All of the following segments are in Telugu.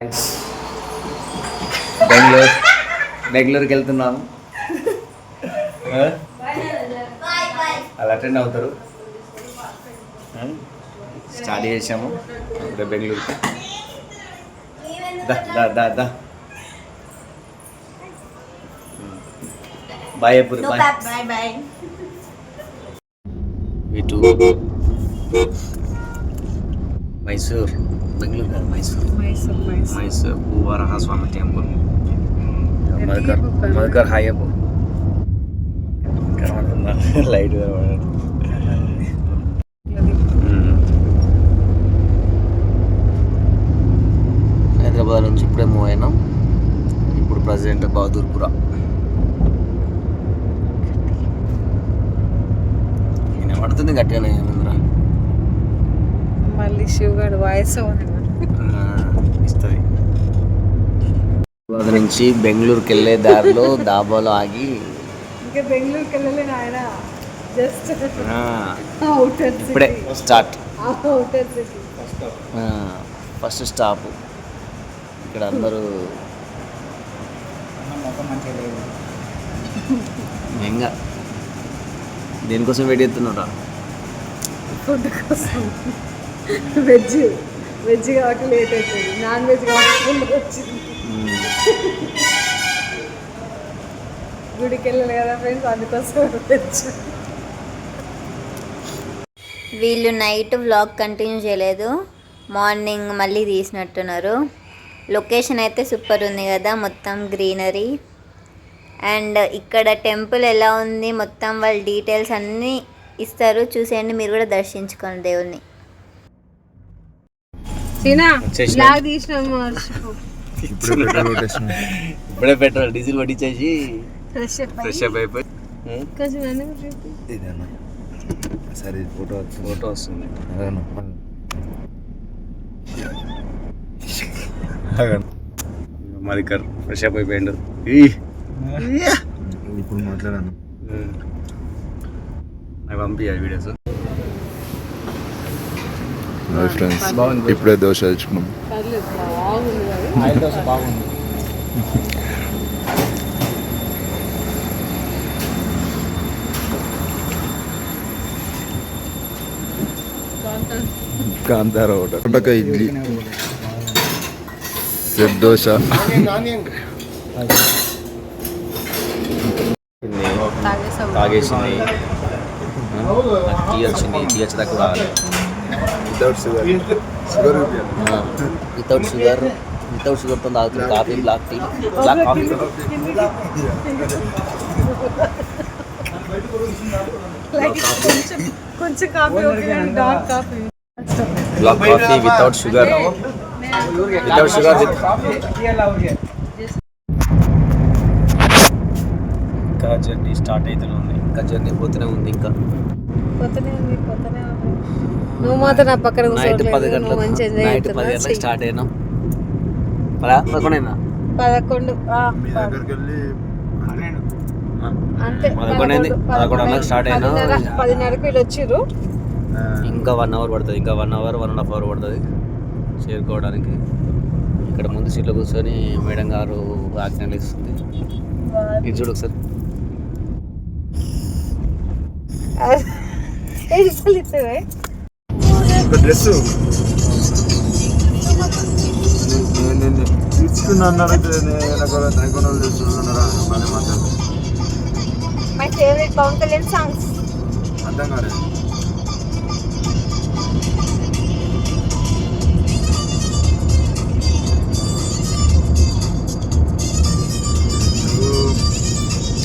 ఫ్రెండ్స్ బెంగళూరుకి వెళ్తున్నాము. అలా అటెండ్ అవుతారు. స్టార్ట్ చేసాము ఇప్పుడే బెంగళూరుకి. దా బాయ్ ఎప్పుడు బాయ్. ఇటు మైసూర్, బెంగళూరు కాదు మైసూర్ భూవరాహస్వామి టెంపుల్. మధుకర్ హాయ్ అప్పు లైట్ హైదరాబాద్ నుంచి ఇప్పుడే మూవ్ అయినాం. ఇప్పుడు ప్రజెంట్ బహదూర్పురా. పడుతుంది గట్టిగానే మళ్ళీ శివగాడు వాయిస్ ఇస్తుంది. హైదరాబాద్ నుంచి బెంగళూరుకి వెళ్ళే దారిలో డాబాలో ఆగి ఇంకా బెంగళూరుకి వెళ్ళలేను ఆయన జస్ట్ ఇప్పుడే స్టార్ట్. సిటీ ఫస్ట్ స్టాప్ ఇక్కడ. అందరూ ఇంకా దేనికోసం వెయిట్ చేస్తున్నారా? ఫుడ్ కోసం. వెజ్ కాబట్టి లేట్ అవుతుంది, నాన్ వెజ్ కాబట్టి ఫుల్ వచ్చింది. గుడికి వెళ్ళాలి కదా ఫ్రెండ్స్, అందుకోసం వెజ్. వీళ్ళు నైట్ వ్లాగ్ కంటిన్యూ చేయలేదు, మార్నింగ్ మళ్ళీ తీసినట్టున్నారు. లొకేషన్ అయితే సూపర్ ఉంది కదా, మొత్తం గ్రీనరీ. అండ్ ఇక్కడ టెంపుల్ ఎలా ఉంది మొత్తం వాళ్ళ డీటెయిల్స్ అన్నీ ఇస్తారు, చూసేయండి. మీరు కూడా దర్శించుకోండి దేవుణ్ణి. ఇప్పుడే పెట్రోల్ డీజిల్ పట్టించేసి ఫ్రెష్ అప్ అయిపోయి సరే ఫోటో వస్తుంది. మధుకర్ ఫ్రెష్ అప్ అయిపోయిండు. ఇప్పుడు మాట్లాడాను, నాకు పంపించాలి వీడియోస్. ఫ్రెండ్స్ ఇప్పుడే దోశ తెచ్చుకున్నాం. ఆయిల్ దోశ బాగుంది. కాంతార ఒకటి ఇడ్లీ, సెట్ దోశ, తాగేసింది. టీ వచ్చింది, టీ వచ్చేదాకా రావాలి. వితౌట్ షుగర్తో తాగుతుంది. Coffee, black coffee. కొంచెం coffee, dark coffee, black coffee without sugar. ఇంకా జర్నీ స్టార్ట్ అవుతూనే ఉంది, ఇంకా జర్నీ పోతూనే ఉంది. ఇంకా నువ్వు మాత్రం నా పక్కన నైట్ 10 గంటలకు స్టార్ట్ అయినాం. 11 అంతే, 11 స్టార్ట్ అయినా. 10:30కి వీళ్ళు వచ్చిర్రు. ఇంకా 1 అవర్ పడుతుంది, ఇంకా 1 అవర్ 1.5 అవర్ పడుతుంది చేరుకోవడానికి. ఇక్కడ ముందు సీట్లో కూర్చొని మేడం గారు ఆజ్ఞలు ఇస్తుంది. ఇది చూడు ఒకసారి. Dress my favourite Pawan Kalyan songs. అర్థం కాలేదు.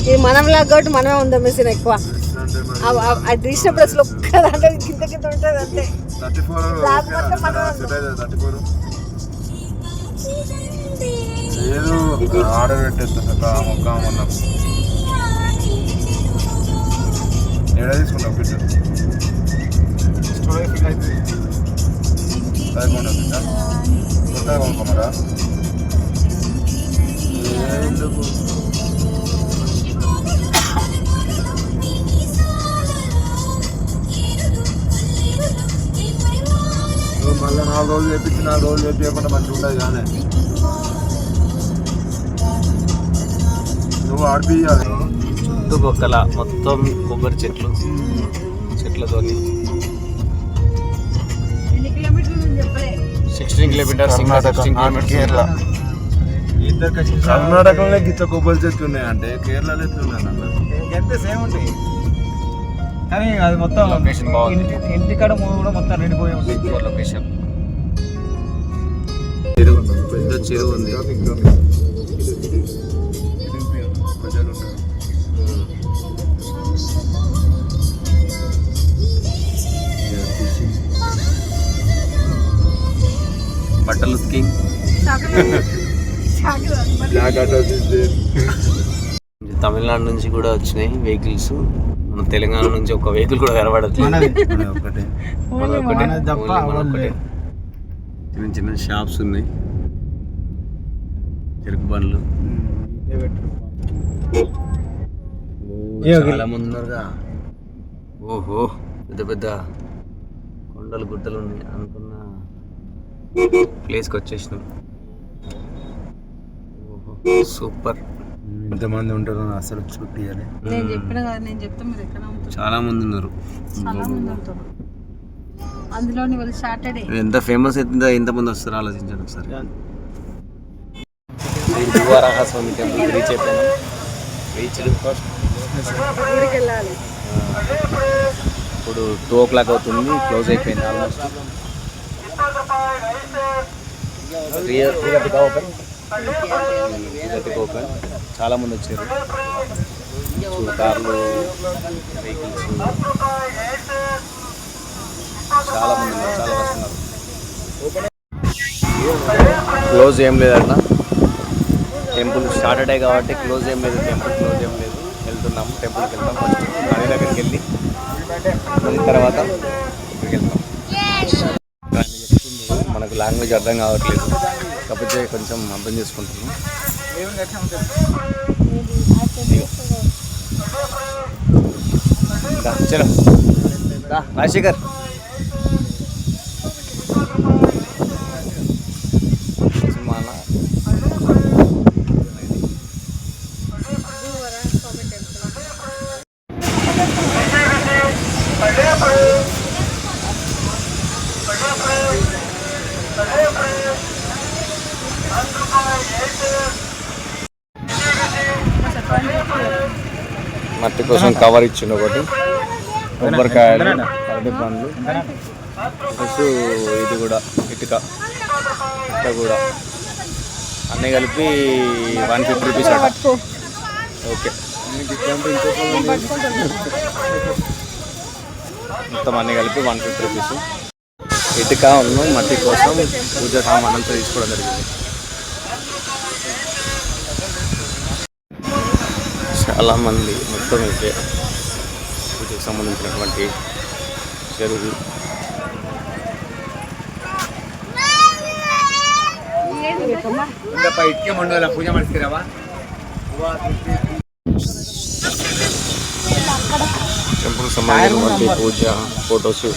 ఇది మనం లాగా కాబట్టి మనమే ఉందాం మిషన్ ఎక్కువ. అది తీసినప్పుడు అసలు ఒక్క దాంట్లో కింద ఉంటుంది అంతే. 34 ఏదో ఆర్డర్ పెట్టేస్తా కామన్నా. ఏడా తీసుకుంటాం బిడ్డ స్టోరీ ఫిల్ అయితే కొత్తగా కొనుక్కోమరా. మళ్ళీ 4 రోజులు వేపించి 4 రోజులు వేపించకుండా మంచిగా ఉంటుంది కానీ నువ్వు ఆడిపియాలి. చుట్టుపక్కల మొత్తం కొబ్బరి చెట్లతోని 16 కిలోమీటర్స్ కేరళ. కర్ణాటకలో గిచ్చ కొబ్బరి చెట్లు ఉన్నాయంటే కేరళలో ఎట్లున్నాయి అన్న? ఎంత సేమ్ ఉంటాయి కానీ అది మొత్తం లొకేషన్ బాగుంది. ఇంటికాడ కూడా మొత్తం నిండిపోయి ఉంటాయి. లొకేషన్ చెరువు, పెద్ద చెరువు ఉంది. బట్టలు ఉతికి తమిళనాడు నుంచి కూడా వచ్చినాయి వెహికల్స్. మన తెలంగాణ నుంచి ఒక వెహికల్ కూడా కనబడట్లేదు. ఒకటే చిన్న చిన్న షాప్స్ ఉన్నాయి, చెరుకు బండ్లు. చాలా మంది ఉన్నారుగా. ఓహో, పెద్ద పెద్ద కొండలు గుట్టలు ఉన్నాయి అనుకున్న ప్లేస్కి వచ్చేసినాం. ఓహో సూపర్. ఇంతమంది ఉంటారు అసలు చూపియాలి. నేను చెప్పిన కదా, నేను చెప్తే మీరు ఎక్కడ ఉంటారు? చాలా మంది ఉన్నారు. చాలా మంది ఉంటారు. అందులోని వాళ్ళు సాటర్డే ఎంత ఫేమస్ అవుతుందో ఎంతమంది వస్తారో ఆలోచించండి ఒకసారి. శ్రీ టెంపుల్ రీచ్ అయిపోయినాం. ఊరికి వెళ్ళాలి. ఇప్పుడు 2 o'clock అవుతుంది, క్లోజ్ అయిపోయింది ఆల్మోస్ట్. ఓపెన్. చాలా మంది వచ్చారు, కార్లు, వెహికల్స్, చాలా మంది ఉన్నారు, చాలా వస్తున్నారు. క్లోజ్ ఏం లేదన్న టెంపుల్, సాటర్డే కాబట్టి క్లోజ్ ఏం లేదు. టెంపుల్ క్లోజ్ ఏం లేదు. వెళ్తున్నాము, టెంపుల్కి వెళ్తాం. ఫస్ట్ గాడి దగ్గరికి వెళ్ళి మళ్ళీ తర్వాత ఇక్కడికి వెళ్తాం. మనకు లాంగ్వేజ్ అర్థం కావట్లేదు, కాకపోతే కొంచెం అర్థం చేసుకుంటున్నాం. చలో రాజశేఖర్. మట్టి కోసం కవర్ ఇచ్చిండు ఒకటి, కొబ్బరికాయలు, అరటి పండ్లు, ప్లస్ ఇది కూడా ఇటుక కూడా అన్నీ కలిపి 150 రూపీస్ అట. ఓకే, మొత్తం అన్నీ కలిపి 150 రూపీస్. ఇటుక ఉన్న మట్టి కోసం పూజ సామానంతా తీసుకోవడం జరిగింది. చాలామంది మొత్తం అయితే పూజకు సంబంధించినటువంటి చెరువు. పూజ ಮಾಡಿಸ್ತೀರವ టెంపుల్ సంబంధించినటువంటి పూజ ఫొటోస్.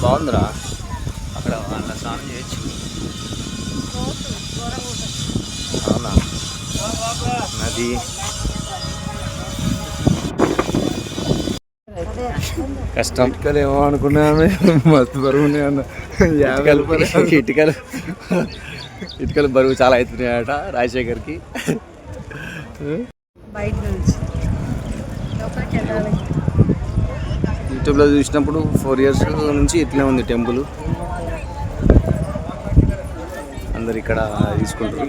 బాగుందిరా, అక్కడ వాళ్ళ స్నానం చేయొచ్చు. అవునా, నది. కష్టం. ఇటుకలు ఏమో అనుకున్నామే, మస్తు బరువు ఉన్నాయి అన్న. ఇటుకలు బరువు చాలా అవుతున్నాయట రాజశేఖర్కి. బయట నుంచి లోపలికి వెళ్ళాలి. యూట్యూబ్లో చూసినప్పుడు 4 years నుంచి ఇట్లనే ఉంది టెంపుల్. అందరు ఇక్కడ తీసుకుంటారు.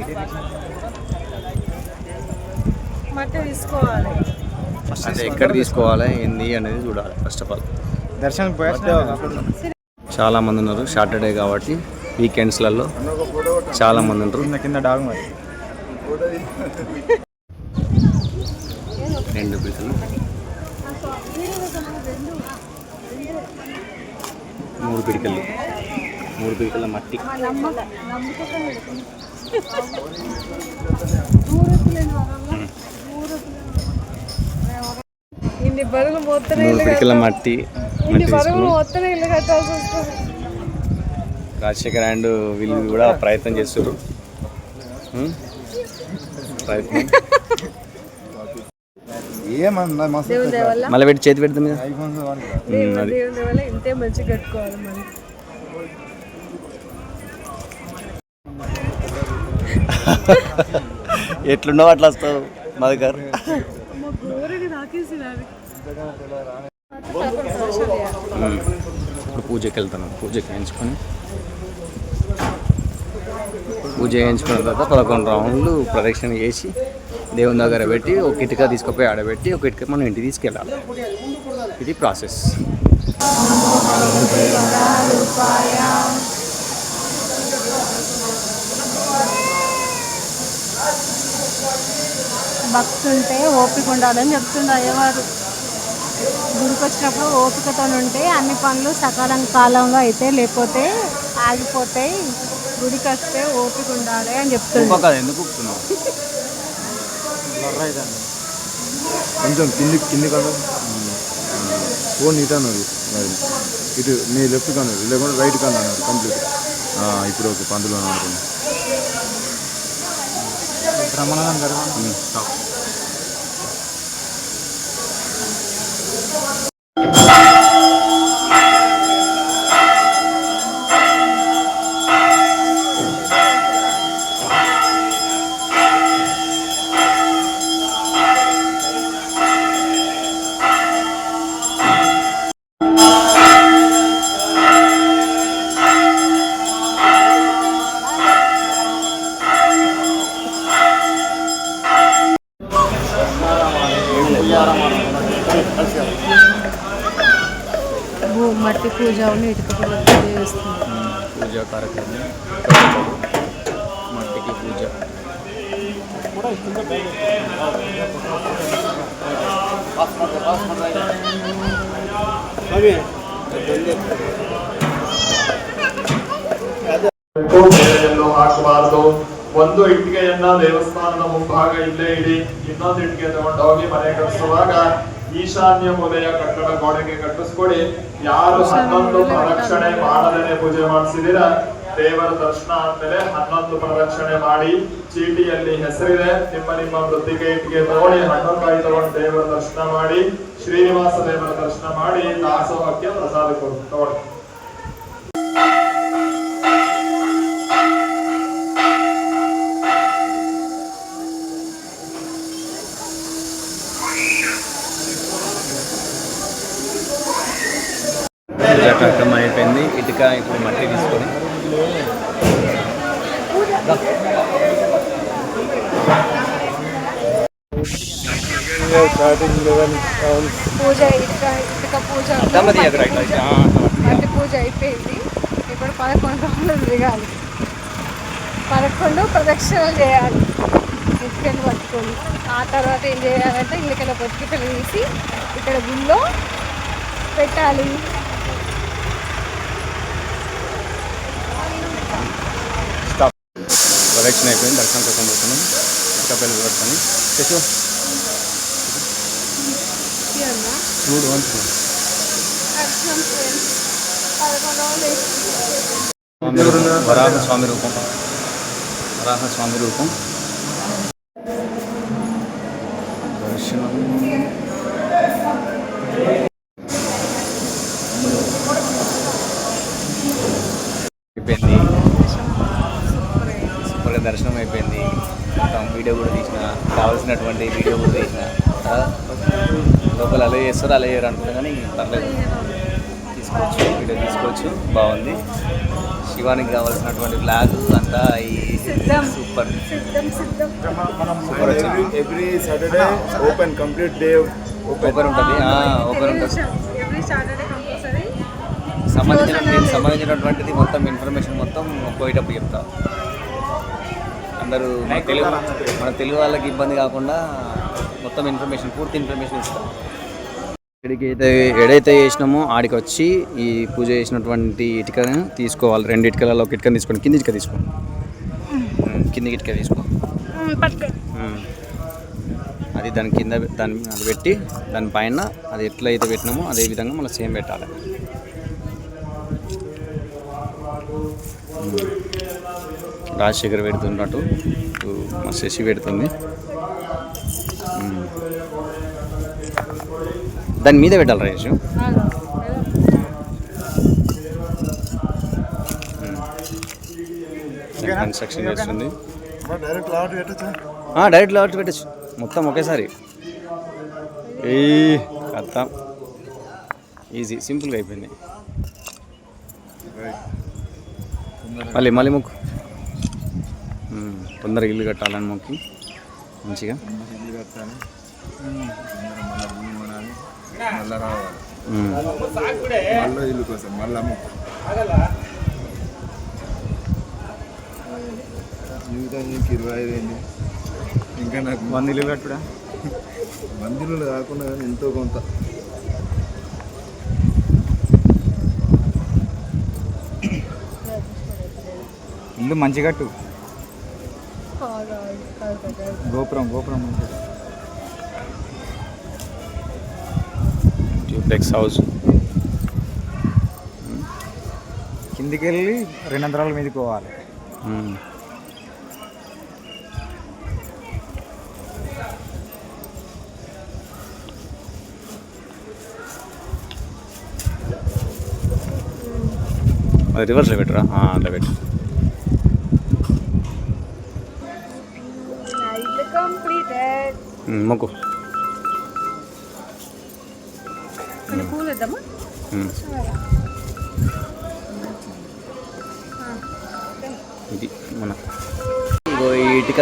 మట్టి తీసుకోవాలి. అంటే ఎక్కడ తీసుకోవాలి ఏంది అనేది చూడాలి ఫస్ట్ ఆఫ్ ఆల్. దర్శనం పోయి చాలా మంది ఉన్నారు, సాటర్డే కాబట్టి వీకెండ్స్లలో చాలా మంది ఉంటారు. కింద డాగ్ మరి 2 పీసులు, 3 పిడికలు, 3 పిడికల మట్టి. ఇన్ని బరువులు మొత్తం 3 పిడికల మట్టి, ఇన్ని బరువు మొత్తం ఇల్లు కట్టాల్సి వస్తుంది. రాజశేఖర్ అండ్ వీళ్ళు కూడా ప్రయత్నం చేస్తారు. ప్రయత్నం ఏమన్నా మస్తు దేవుని దయ వల్ల మళ్ళీ పెట్టి చేతి పెడతాం కదా. దేవుని దయ వల్ల ఇంతే మంచిగా కట్టుకోవాలి మనం. ఎట్లున్నావు అట్లా వస్తావు మధుకర్. ఇప్పుడు పూజకి వెళ్తాను. పూజకి వేయించుకున్న తర్వాత 11 రౌండ్లు ప్రదక్షిణ చేసి దేవుని దగ్గర పెట్టి ఒక ఇటుక తీసుకుపోయి ఆడబెట్టి ఒక ఇటుక మనం ఇంటికి తీసుకెళ్ళాలి. ఇది ప్రాసెస్. భక్తుంటే ఓపిక ఉండాలని చెప్తుండే అయ్యవారు. గుడికి వచ్చినప్పుడు ఓపికతో ఉంటే అన్ని పనులు సకాలం కాలంలో అయితే, లేకపోతే ఆగిపోతాయి. గుడికి వస్తే ఓపిక ఉండాలి అని చెప్తుండే. ఎందుకు కొంచెం కింది కన్నా ఫోన్ ఇటు అన్నారు, ఇటు నీ లెఫ్ట్ కన్నారు, లేకుంటే రైట్ కన్నా అన్నారు కంప్లీట్. ఇప్పుడు ఓకే పందులో అనుకుంటున్నాను. మట్టి పూజ ఇటుక పూజ చేస్తుంది. పూజా కార్యక్రమం, మట్టికి పూజ. ಹಾಕಬಾರದು. ಒಂದು ಇಟ್ಟಿಗೆಯನ್ನ ದೇವಸ್ಥಾನದ ಮುಂಭಾಗ ಇಲ್ಲೇ ಇಡಿ, ಇನ್ನೊಂದು ಇಟ್ಟಿಗೆ ತಗೊಂಡೋಗಿ ಮನೆ ಕಟ್ಟಿಸುವಾಗ ಈಶಾನ್ಯ ಮೂಲೆಯ ಕಟ್ಟಡ ಗೋಡೆಗೆ ಕಟ್ಟಿಸ್ಕೊಡಿ. ಯಾರು 11 ಪ್ರದಕ್ಷಿಣೆ ಮಾಡದೇನೆ ಪೂಜೆ ಮಾಡಿಸಿದಿರ ದೇವರ ದರ್ಶನ ಆದ್ಮೇಲೆ 11 ಪ್ರದಕ್ಷಿಣೆ ಮಾಡಿ ಚೀಟಿಯಲ್ಲಿ ಹೆಸರಿದೆ, ನಿಮ್ಮ ವೃತ್ತಿಗೆ ಇಟ್ಟಿಗೆ ತಗೊಳ್ಳಿ, ಹಣ್ಣುಕಾಯಿ ತಗೊಂಡು ದೇವರ ದರ್ಶನ ಮಾಡಿ, ಶ್ರೀನಿವಾಸ ದೇವರ ದರ್ಶನ ಮಾಡಿ ದಾಸೋಹಕ್ಕೆ ಪ್ರಸಾದ ತಗೊಳ್ಳಿ. పూజా కార్యక్రమం అయిపోయింది. ఇటుక ఇప్పుడు మట్టి తీసుకొని పూజ ఇటుక పూజ మట్టి పూజ అయిపోయింది. ఇప్పుడు 11 రౌండ్లు దిగాలి, 11 ప్రదక్షిణలు చేయాలి ఇటుకలు పట్టుకొని. ఆ తర్వాత ఏం చేయాలంటే ఇళ్ళకెళ్ళ బతికిటలు తీసి ఇక్కడ గుళ్ళో పెట్టాలి. ప్రదక్షిణ అయిపోయింది. దర్శనం కోసం పోతున్నాం. ఇటుక పిల్లలు పడుతుంది. చూడు వరాహ స్వామి రూపం. దర్శనం అయిపోయింది. సూపర్గా దర్శనం అయిపోయింది. మొత్తం వీడియో కూడా తీసిన, కావాల్సినటువంటి వీడియో కూడా తీసిన. లోపల అలా చేస్తారు, అలా చేయరు అనుకుంటా, కానీ పర్లేదు, తీసుకోవచ్చు, వీడియో తీసుకోవచ్చు. బాగుంది. శివానికి కావాల్సినటువంటి బ్లాగ్ అంతా ఈ super every Saturday open complete day open ఉంటుంది. సంబంధించినటువంటిది మొత్తం ఇన్ఫర్మేషన్ మొత్తం పోయేటప్పుడు చెప్తా. అందరూ మన తెలుగు వాళ్ళకి ఇబ్బంది కాకుండా మొత్తం ఇన్ఫర్మేషన్, పూర్తి ఇన్ఫర్మేషన్ ఇస్తాం. ఎడైతే చేసినామో ఆడికి వచ్చి ఈ పూజ చేసినటువంటి ఇటుకను తీసుకోవాలి. 2 ఇటుకలలో ఒక ఇటుకని తీసుకోండి. కింది ఇటుక తీసుకో, కింది ఇటుక తీసుకో. అది దాని కింద అది పెట్టి దానిపైన అది ఎట్లయితే పెట్టినామో అదే విధంగా మళ్ళీ సేమ్ పెట్టాలి. రాజశేఖర్ పెడుతున్నట్టు మా శశి పెడుతుంది. దాని మీద పెట్టాలి రాజేష్. కన్స్ట్రక్షన్ చేస్తుంది. డైరెక్ట్ లాట్ పెట్టచ్చు మొత్తం ఒకేసారి. అత్తా ఈజీ సింపుల్గా అయిపోయింది. మళ్ళీ మొక్కు తొందరగా ఇల్లు కట్టాలని మొక్కి మంచిగా ఇల్లు కట్టాలి, మళ్ళీ రావాలి, మళ్ళీ ఇల్లు కోసం మళ్ళీ జీవితం నీకు 25 అయింది, ఇంకా నాకు 100 ఇల్లు కట్టుడా. 100 ఇల్లు కాకుండా కానీ ఎంతో కొంత. ఇల్లు మంచి కట్టు. గోపురం మంచిగా. ట్యూప్లెక్స్ హౌస్ కిందికి వెళ్ళి 2 అంతరాల మీదకి పోవాలి. అది రివర్స్లో పెట్టరా? అట్లా పెట్టు. మొక్కు. ఇది మన ఈ ఇటుక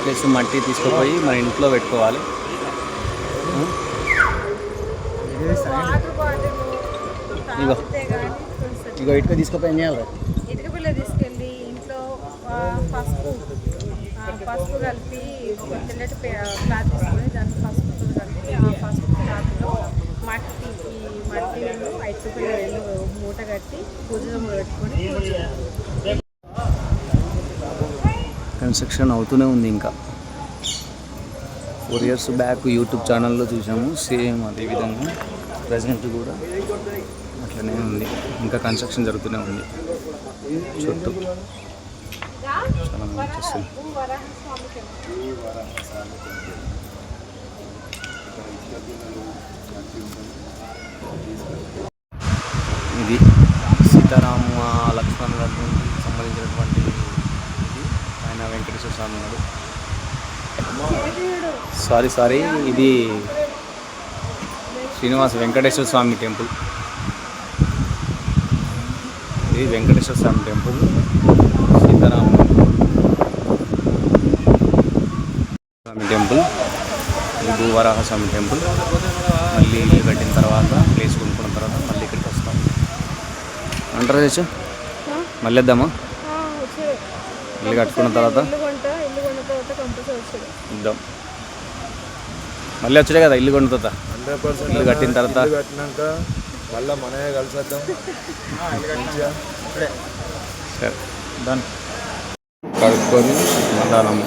ప్లస్ మట్టి తీసుకుపోయి మన ఇంట్లో పెట్టుకోవాలి. ఇగో ఇటుక తీసుకుపోయి ఏం చేయాలి? ఇటుక పిల్ల తీసుకెళ్ళి ఇంట్లో పసుపు కలిపి తెల్లటి క్లాత్ తీసుకొని దాన్ని పసుపు కలిపి ఆ పసుపు క్లాత్లో మట్టి ఇటుక పిల్ల 2 మూట కట్టి భుజంలో పెట్టుకొని కన్స్ట్రక్షన్ అవుతూనే ఉంది. ఇంకా 4 years బ్యాక్ యూట్యూబ్ ఛానల్లో చూసాము, సేమ్ అదేవిధంగా ప్రజెంట్ కూడా అట్లనే ఉంది. ఇంకా కన్స్ట్రక్షన్ జరుగుతూనే ఉంది. చుట్టూ చాలా మంచి వస్తుంది. ఇది సీతారామ లక్ష్మణులకు సంబంధించినటువంటి ఇది. ఆయన వెంకటేశ్వర స్వామి ఉన్నాడు. సారీ ఇది శ్రీనివాస వెంకటేశ్వర స్వామి టెంపుల్. ఇది వెంకటేశ్వర స్వామి టెంపుల్, సీతారామ స్వామి టెంపుల్, ఇది భూవరాహ స్వామి టెంపుల్. మళ్ళీ ఇల్లు కట్టిన తర్వాత ప్లేస్ కొనుక్కున్న తర్వాత మళ్ళీ ఇక్కడికి వస్తాం అంటారా చేసు? మళ్ళీ వద్దామా? ఇల్లు కట్టుకున్న తర్వాత ఇద్దాం. మళ్ళీ వచ్చాడే కదా ఇల్లు కొన్న తర్వాత. 100% ఇల్లు కట్టిన తర్వాత కట్టినాక మళ్ళీ మనమే కలిసి వద్దాం. సరే దాన్ని కడుక్కొని మధ్యాహ్నం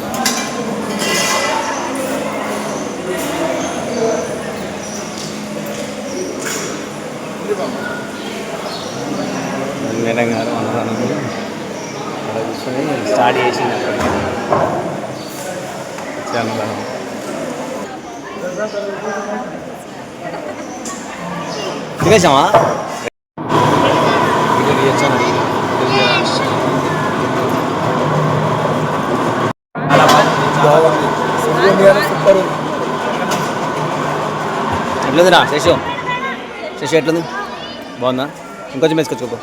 మేడం గారు అన్నదానం అలా కూర్చొని స్టార్ట్ చేసింది అన్నదానం. దిగేసామా? ఎట్లుందిరా శశి ఎట్లుంది? బాగుందా? ఇంకొంచెం వేసుకొచ్చుకో.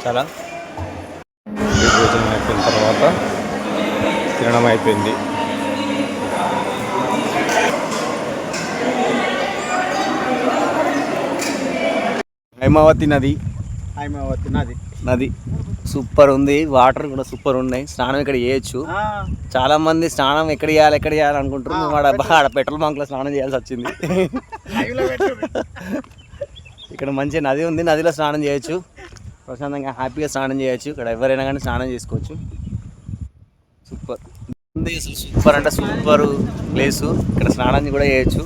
చాలా భోజనం అయిపోయిన తర్వాత తినడం అయిపోయింది. హైమావతి నది సూపర్ ఉంది. వాటర్ కూడా సూపర్ ఉన్నాయి. స్నానం ఇక్కడ చేయొచ్చు. చాలా మంది స్నానం ఎక్కడ చేయాలి అనుకుంటారు. మేము ఆడ పెట్రోల్ బంక్లో స్నానం చేయాల్సి వచ్చింది. ఇక్కడ మంచి నది ఉంది. నదిలో స్నానం చేయొచ్చు. ప్రశాంతంగా హ్యాపీగా స్నానం చేయొచ్చు. ఇక్కడ ఎవరైనా కానీ స్నానం చేసుకోవచ్చు. సూపర్. ఉంది అసలు సూపర్ అంటే సూపర్ ప్లేసు. ఇక్కడ స్నానం కూడా చేయొచ్చు.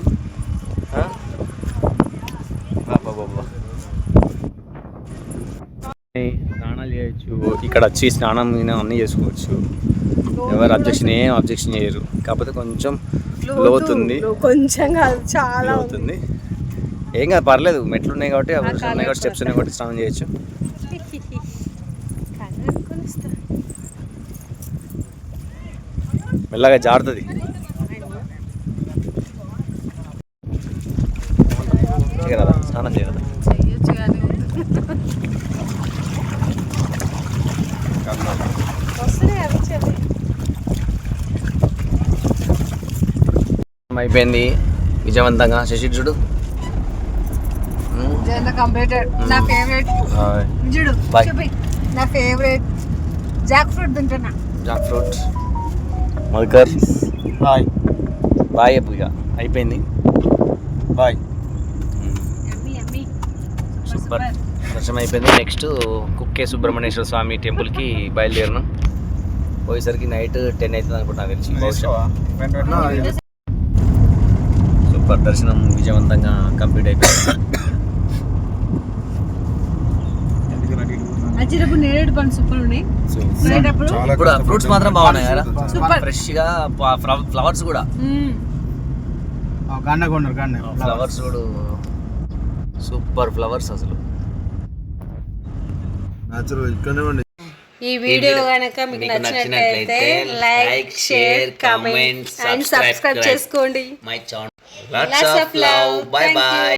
స్నానాలు చేయొచ్చు ఇక్కడ వచ్చి, స్నానం అన్నీ చేసుకోవచ్చు. ఎవరు ఏం అబ్జెక్షన్ చేయరు. కాకపోతే కొంచెం లోతుంది, కొంచెం కాదు చాలా అవుతుంది. ఏం కాదు, పర్లేదు. మెట్లు ఉన్నాయి కాబట్టి స్టెప్స్ ఉన్నాయి కాబట్టి స్నానం చేయొచ్చు. మెల్లగా జారుతుంది. చేయరాదా స్నానం చేయరాదా? అయిపోయింది విజయవంతంగా. శశి చూడు కంప్లీటెడ్. నా ఫేవరెట్ చూడు నా ఫేవరెట్ జాక్ ఫ్రూట్ తింటున్నా. జాక్ ఫ్రూట్ మల్కర్ బాయ్ బాయ్. ఇక అయిపోయింది. బాయ్. సూపర్ దర్శనం అయిపోయింది. నెక్స్ట్ కుక్కే సుబ్రహ్మణ్యేశ్వర స్వామి టెంపుల్కి బయలుదేరినాం. పోయేసరికి నైట్ 10 అవుతుంది అనుకుంటా తెలిసి. సూపర్ దర్శనం విజయవంతంగా కంప్లీట్ అయిపోయింది. నేరేడు పండు సూపర్ ఉన్నాయి. ఇప్పుడు ఫ్రూట్స్ మాత్రం బాగున్నాయి కదా, ఫ్రెష్ గా. ఫ్లవర్స్ కూడా ఫ్లవర్స్ కూడా సూపర్ ఫ్లవర్స్ అసలు. ఈ వీడియో కనుక మీకు నచ్చినట్లయితే like, share, comment and subscribe చేసుకోండి. My channel. Lots of love. Bye bye.